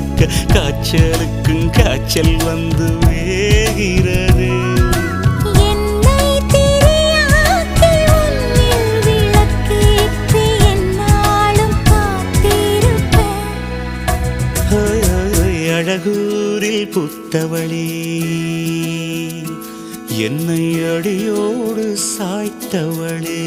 இருக்க காய்ச்சலுக்கும் காய்ச்சல் வந்து வேகிறது. அழகூரில் புத்தவளே என்னை அடியோடு சாய்த்தவளே.